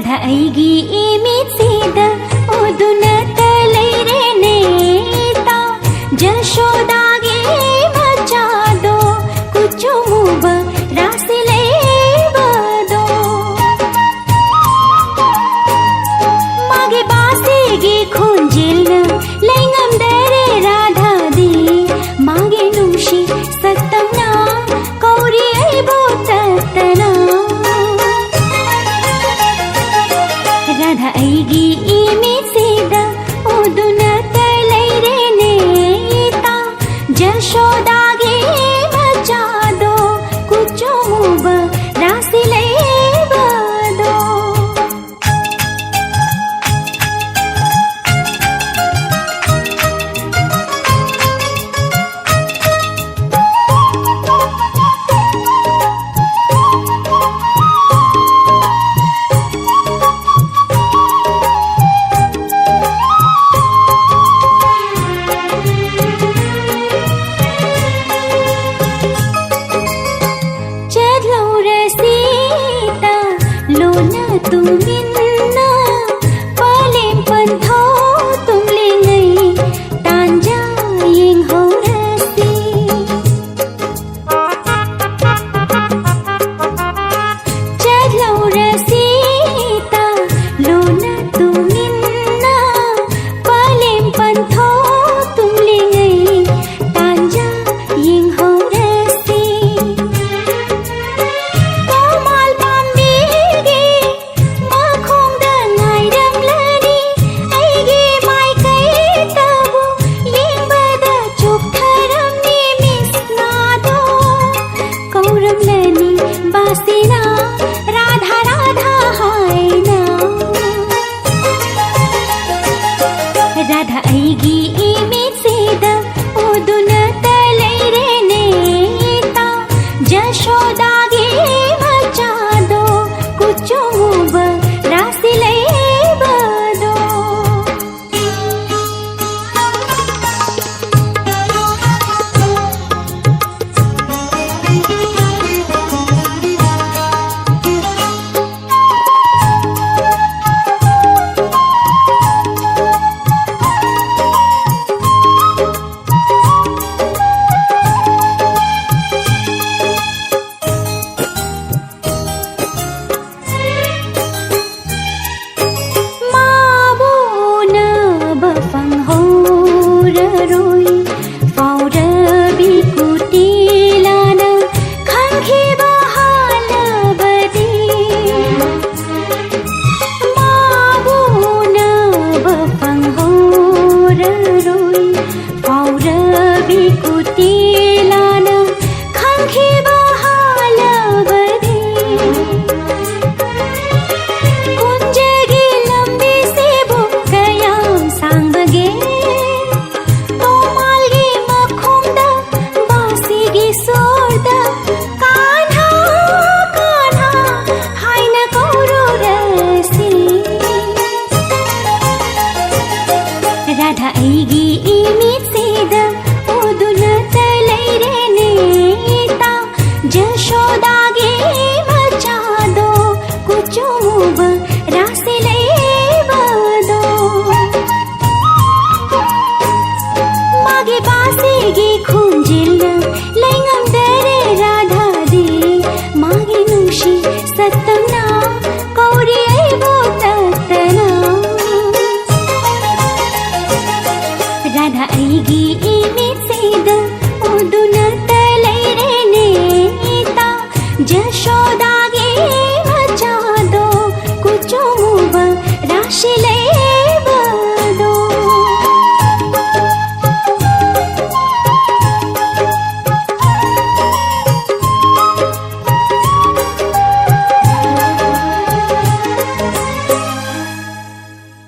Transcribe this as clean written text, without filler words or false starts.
राधा ऐगी इमित्सीद ओदुन तलैरेनेता जशोदागे मचादो कुचुमुब रासिलेबदो मागे बासेगे खुंजिल लैंगमदरे राधादी मागे नुंशी सत्तमना कौरी ऐबो तत्तना राधा ऐगी इमित्सीद ओदुन तलैरेनेता जशोदागे मचादो कुचुमुब रासिलेबदो तुमिन्ना पालें पंथो तुमले गई तांजा यिंग हो रसी चलो रसीता लोना तुमिन्ना पालें पंथो तुमले गई तांजा यिंग हो रसी बासिना राधा राधा हायना राधा ऐगी इमित्सीद ओदुन तलैरेनेता जशोदागे मचादो कुचुमुब रासिलेबदो राधा ऐगी इमित्सीद ओदुन तलैरेनेता जशोदागे मचादो कुचुमुब रासिलेबदो मागे बासेगे खुंजिल लैंगमदरे राधादी मागे नुंशी सत्तमना कौरी ऐबो तत्तना राधा ऐगी इमित्सीद ओदुन तलैरेनेता जशोदागे मचादो कुचुमुब रासिले